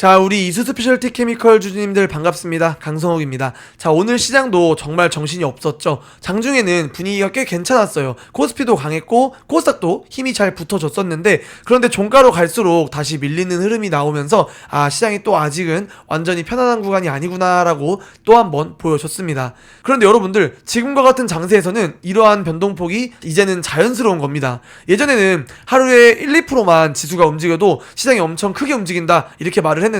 자, 우리 이수 스페셜티 케미컬 주주님들 반갑습니다. 강성욱입니다. 자, 오늘 시장도 정말 정신이 없었죠. 장중에는 분위기가 꽤 괜찮았어요. 코스피도 강했고 코스닥도 힘이 잘 붙어줬었는데, 그런데 종가로 갈수록 다시 밀리는 흐름이 나오면서 시장이 또 아직은 완전히 편안한 구간이 아니구나 라고 또 한번 보여줬습니다. 그런데 여러분들, 지금과 같은 장세에서는 이러한 변동폭이 이제는 자연스러운 겁니다. 예전에는 하루에 1, 2%만 지수가 움직여도 시장이 엄청 크게 움직인다 이렇게 말을 했는데,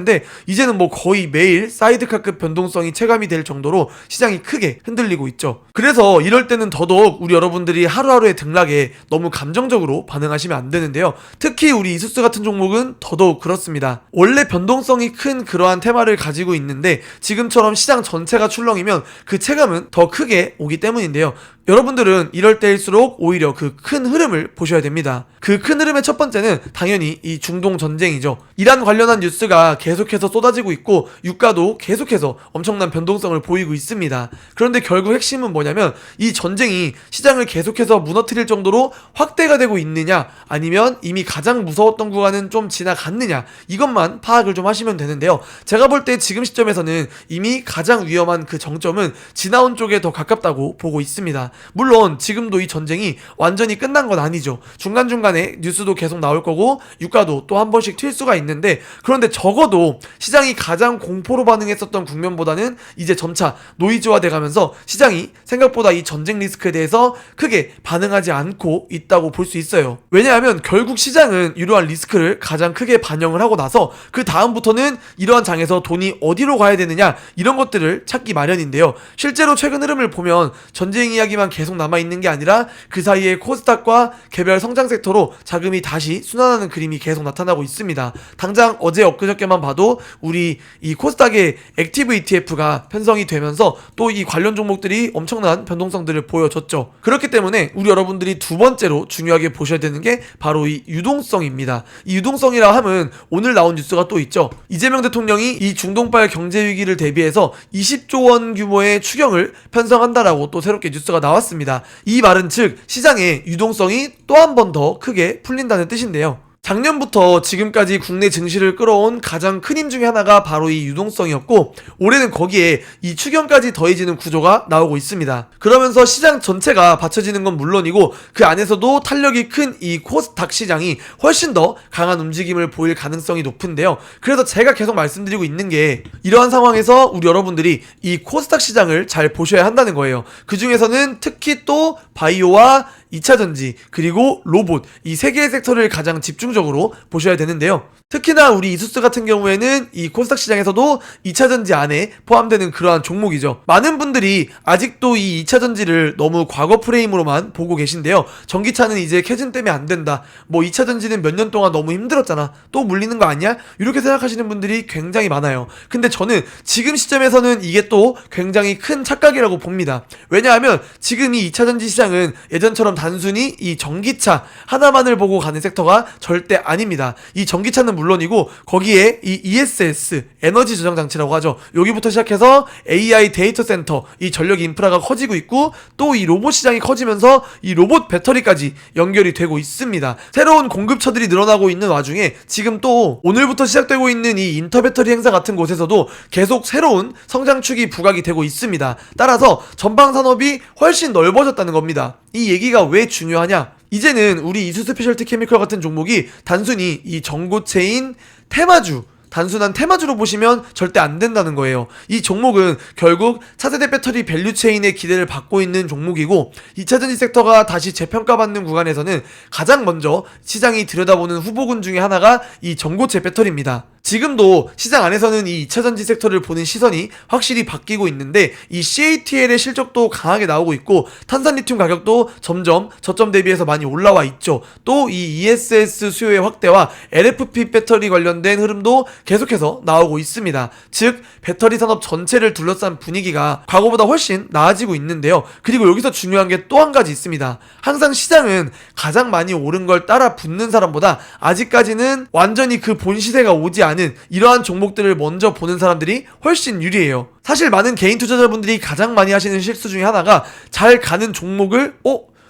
이제는 뭐 거의 매일 사이드카급 변동성이 체감이 될 정도로 시장이 크게 흔들리고 있죠. 그래서 이럴 때는 더더욱 우리 여러분들이 하루하루의 등락에 너무 감정적으로 반응하시면 안 되는데요. 특히 우리 이수스 같은 종목은 더더욱 그렇습니다. 원래 변동성이 큰 그러한 테마를 가지고 있는데 지금처럼 시장 전체가 출렁이면 그 체감은 더 크게 오기 때문인데요. 여러분들은 이럴 때일수록 오히려 그 큰 흐름을 보셔야 됩니다. 그 큰 흐름의 첫 번째는 당연히 이 중동 전쟁이죠. 이란 관련한 뉴스가 계속해서 쏟아지고 있고 유가도 계속해서 엄청난 변동성을 보이고 있습니다. 그런데 결국 핵심은 뭐냐면, 이 전쟁이 시장을 계속해서 무너뜨릴 정도로 확대가 되고 있느냐, 아니면 이미 가장 무서웠던 구간은 좀 지나갔느냐, 이것만 파악을 좀 하시면 되는데요. 제가 볼 때 지금 시점에서는 이미 가장 위험한 그 정점은 지나온 쪽에 더 가깝다고 보고 있습니다. 물론 지금도 이 전쟁이 완전히 끝난 건 아니죠. 중간중간에 뉴스도 계속 나올 거고 유가도 또 한 번씩 튈 수가 있는데, 그런데 적어도 시장이 가장 공포로 반응했었던 국면보다는 이제 점차 노이즈화 돼가면서 시장이 생각보다 이 전쟁 리스크에 대해서 크게 반응하지 않고 있다고 볼 수 있어요. 왜냐하면 결국 시장은 이러한 리스크를 가장 크게 반영을 하고 나서 그 다음부터는 이러한 장에서 돈이 어디로 가야 되느냐, 이런 것들을 찾기 마련인데요. 실제로 최근 흐름을 보면 전쟁 이야기만 계속 남아있는 게 아니라 그 사이에 코스닥과 개별 성장 섹터로 자금이 다시 순환하는 그림이 계속 나타나고 있습니다. 당장 어제 엊그저께만 봐도 우리 이 코스닥의 액티브 ETF가 편성이 되면서 또 이 관련 종목들이 엄청난 변동성들을 보여줬죠. 그렇기 때문에 우리 여러분들이 두 번째로 중요하게 보셔야 되는 게 바로 이 유동성입니다. 이 유동성이라 함은 오늘 나온 뉴스가 또 있죠. 이재명 대통령이 이 중동발 경제 위기를 대비해서 20조 원 규모의 추경을 편성한다라고 또 새롭게 뉴스가 나왔습니다. 이 말은 즉 시장의 유동성이 또 한 번 더 크게 풀린다는 뜻인데요. 작년부터 지금까지 국내 증시를 끌어온 가장 큰 힘 중에 하나가 바로 이 유동성이었고, 올해는 거기에 이 추경까지 더해지는 구조가 나오고 있습니다. 그러면서 시장 전체가 받쳐지는 건 물론이고 그 안에서도 탄력이 큰 이 코스닥 시장이 훨씬 더 강한 움직임을 보일 가능성이 높은데요. 그래서 제가 계속 말씀드리고 있는 게, 이러한 상황에서 우리 여러분들이 이 코스닥 시장을 잘 보셔야 한다는 거예요. 그 중에서는 특히 또 바이오와 2차전지 그리고 로봇, 이 세 개의 섹터를 가장 집중적으로 보셔야 되는데요. 특히나 우리 이수스 같은 경우에는 이 코스닥 시장에서도 2차전지 안에 포함되는 그러한 종목이죠. 많은 분들이 아직도 이 2차전지를 너무 과거 프레임으로만 보고 계신데요. 전기차는 이제 캐즘 때문에 안 된다, 뭐 2차전지는 몇 년 동안 너무 힘들었잖아, 또 물리는 거 아니야? 이렇게 생각하시는 분들이 굉장히 많아요. 근데 저는 지금 시점에서는 이게 또 굉장히 큰 착각이라고 봅니다. 왜냐하면 지금 이 2차전지 시장은 예전처럼 단순히 이 전기차 하나만을 보고 가는 섹터가 절대 아닙니다. 이 전기차는 물론이고 거기에 이 ESS, 에너지 저장 장치라고 하죠. 여기부터 시작해서 AI 데이터 센터, 이 전력 인프라가 커지고 있고, 또 이 로봇 시장이 커지면서 이 로봇 배터리까지 연결이 되고 있습니다. 새로운 공급처들이 늘어나고 있는 와중에 지금 또 오늘부터 시작되고 있는 이 인터배터리 행사 같은 곳에서도 계속 새로운 성장축이 부각이 되고 있습니다. 따라서 전방 산업이 훨씬 넓어졌다는 겁니다. 이 얘기가 왜 중요하냐? 이제는 우리 이수 스페셜티 케미컬 같은 종목이 단순히 이 전고체인 테마주, 단순한 테마주로 보시면 절대 안 된다는 거예요. 이 종목은 결국 차세대 배터리 밸류체인의 기대를 받고 있는 종목이고, 2차전지 섹터가 다시 재평가받는 구간에서는 가장 먼저 시장이 들여다보는 후보군 중에 하나가 이 전고체 배터리입니다. 지금도 시장 안에서는 이 2차전지 섹터를 보는 시선이 확실히 바뀌고 있는데, 이 CATL의 실적도 강하게 나오고 있고 탄산 리튬 가격도 점점 저점 대비해서 많이 올라와 있죠. 또 이 ESS 수요의 확대와 LFP 배터리 관련된 흐름도 계속해서 나오고 있습니다. 즉 배터리 산업 전체를 둘러싼 분위기가 과거보다 훨씬 나아지고 있는데요. 그리고 여기서 중요한 게 또 한 가지 있습니다. 항상 시장은 가장 많이 오른 걸 따라 붙는 사람보다 아직까지는 완전히 그 본 시세가 오지 않은 이러한 종목들을 먼저 보는 사람들이 훨씬 유리해요. 사실 많은 개인 투자자분들이 가장 많이 하시는 실수 중에 하나가 잘 가는 종목을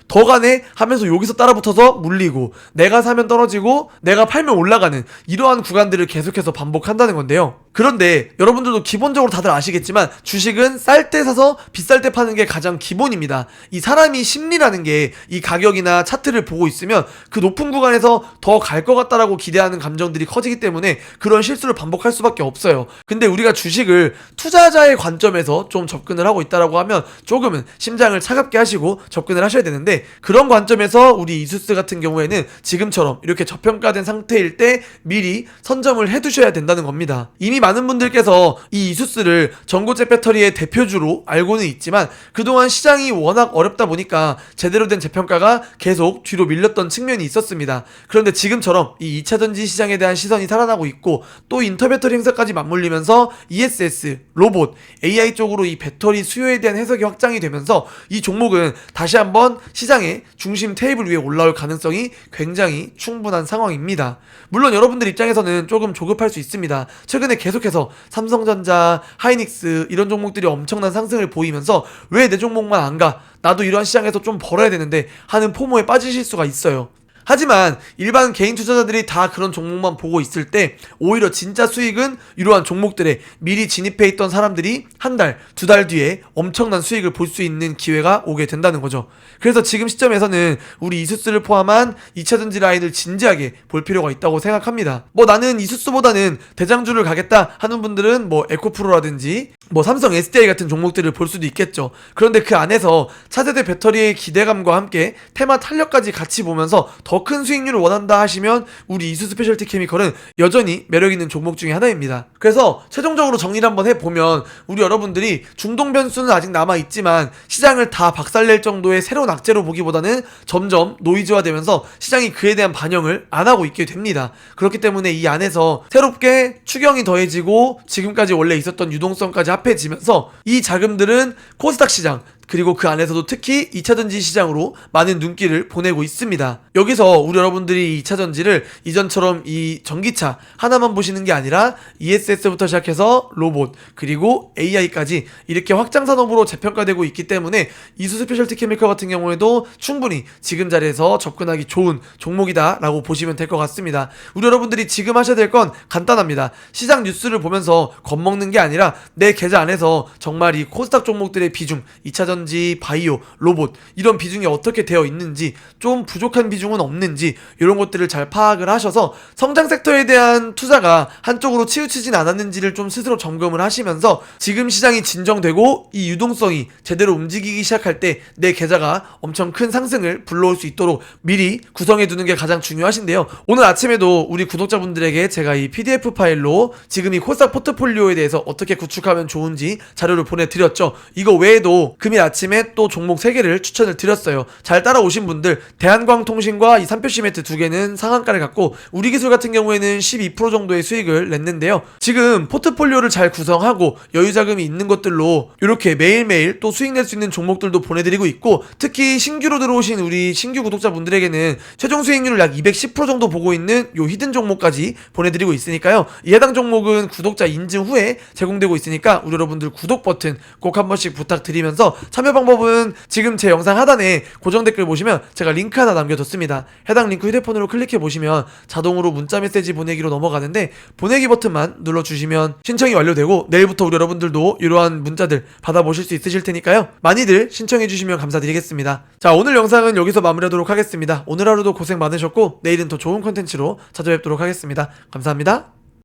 더 가네 하면서 여기서 따라붙어서 물리고, 내가 사면 떨어지고 내가 팔면 올라가는 이러한 구간들을 계속해서 반복한다는 건데요. 그런데 여러분들도 기본적으로 다들 아시겠지만 주식은 쌀 때 사서 비쌀 때 파는 게 가장 기본입니다. 이 사람이 심리라는 게 이 가격이나 차트를 보고 있으면 그 높은 구간에서 더 갈 것 같다라고 기대하는 감정들이 커지기 때문에 그런 실수를 반복할 수밖에 없어요. 근데 우리가 주식을 투자자의 관점에서 좀 접근을 하고 있다라고 하면 조금은 심장을 차갑게 하시고 접근을 하셔야 되는데, 그런 관점에서 우리 이수스 같은 경우에는 지금처럼 이렇게 저평가된 상태일 때 미리 선점을 해두셔야 된다는 겁니다. 이미 많은 분들께서 이 이수스를 전고체 배터리의 대표주로 알고는 있지만 그동안 시장이 워낙 어렵다 보니까 제대로 된 재평가가 계속 뒤로 밀렸던 측면이 있었습니다. 그런데 지금처럼 이 2차전지 시장에 대한 시선이 살아나고 있고, 또 인터배터리 행사까지 맞물리면서 ESS, 로봇, AI 쪽으로 이 배터리 수요에 대한 해석이 확장이 되면서 이 종목은 다시 한번 시장의 중심 테이블 위에 올라올 가능성이 굉장히 충분한 상황입니다. 물론 여러분들 입장에서는 조금 조급할 수 있습니다. 최근에 계속해서 삼성전자, 하이닉스 이런 종목들이 엄청난 상승을 보이면서 왜 내 종목만 안 가? 나도 이러한 시장에서 좀 벌어야 되는데 하는 포모에 빠지실 수가 있어요. 하지만 일반 개인 투자자들이 다 그런 종목만 보고 있을 때 오히려 진짜 수익은 이러한 종목들에 미리 진입해 있던 사람들이 한 달, 두 달 뒤에 엄청난 수익을 볼 수 있는 기회가 오게 된다는 거죠. 그래서 지금 시점에서는 우리 이수스를 포함한 2차전지 라인을 진지하게 볼 필요가 있다고 생각합니다. 나는 이수스보다는 대장주를 가겠다 하는 분들은 에코프로라든지 삼성 SDI 같은 종목들을 볼 수도 있겠죠. 그런데 그 안에서 차세대 배터리의 기대감과 함께 테마 탄력까지 같이 보면서 더 큰 수익률을 원한다 하시면 우리 이수 스페셜티 케미컬은 여전히 매력있는 종목 중에 하나입니다. 그래서 최종적으로 정리를 한번 해보면 우리 여러분들이 중동 변수는 아직 남아있지만 시장을 다 박살낼 정도의 새로운 악재로 보기보다는 점점 노이즈화되면서 시장이 그에 대한 반영을 안 하고 있게 됩니다. 그렇기 때문에 이 안에서 새롭게 추경이 더해지고 지금까지 원래 있었던 유동성까지 합해지면서 이 자금들은 코스닥 시장, 그리고 그 안에서도 특히 2차전지 시장으로 많은 눈길을 보내고 있습니다. 여기서 우리 여러분들이 2차전지를 이전처럼 이 전기차 하나만 보시는 게 아니라 ESS부터 시작해서 로봇, 그리고 AI까지 이렇게 확장 산업으로 재평가되고 있기 때문에 이수 스페셜티 케미컬 같은 경우에도 충분히 지금 자리에서 접근하기 좋은 종목이다 라고 보시면 될 것 같습니다. 우리 여러분들이 지금 하셔야 될 건 간단합니다. 시장 뉴스를 보면서 겁먹는 게 아니라 내 계좌 안에서 정말 이 코스닥 종목들의 비중, 2차전지, 바이오, 로봇 이런 비중이 어떻게 되어 있는지, 좀 부족한 비중은 없는지 이런 것들을 잘 파악을 하셔서 성장 섹터에 대한 투자가 한쪽으로 치우치진 않았는지를 좀 스스로 점검을 하시면서 지금 시장이 진정되고 이 유동성이 제대로 움직이기 시작할 때 내 계좌가 엄청 큰 상승을 불러올 수 있도록 미리 구성해 두는 게 가장 중요하신데요. 오늘 아침에도 우리 구독자분들에게 제가 이 PDF 파일로 지금 이 코스닥 포트폴리오에 대해서 어떻게 구축하면 좋은지 자료를 보내드렸죠. 이거 외에도 금일 아침에 또 종목 3개를 추천을 드렸어요. 잘 따라오신 분들, 대한광통신과 이 3표 시메트 2개는 상한가를 갖고 우리기술 같은 경우에는 12% 정도의 수익을 냈는데요. 지금 포트폴리오를 잘 구성하고 여유자금이 있는 것들로 이렇게 매일매일 또 수익 낼 수 있는 종목들도 보내드리고 있고, 특히 신규로 들어오신 우리 신규 구독자분들에게는 최종 수익률을 약 210% 정도 보고 있는 요 히든 종목까지 보내드리고 있으니까요. 이 해당 종목은 구독자 인증 후에 제공되고 있으니까 우리 여러분들 구독 버튼 꼭 한 번씩 부탁드리면서 참여 방법은 지금 제 영상 하단에 고정 댓글 보시면 제가 링크 하나 남겨뒀습니다. 해당 링크 휴대폰으로 클릭해 보시면 자동으로 문자 메시지 보내기로 넘어가는데, 보내기 버튼만 눌러주시면 신청이 완료되고 내일부터 우리 여러분들도 이러한 문자들 받아보실 수 있으실 테니까요. 많이들 신청해 주시면 감사드리겠습니다. 자, 오늘 영상은 여기서 마무리하도록 하겠습니다. 오늘 하루도 고생 많으셨고 내일은 더 좋은 컨텐츠로 찾아뵙도록 하겠습니다. 감사합니다.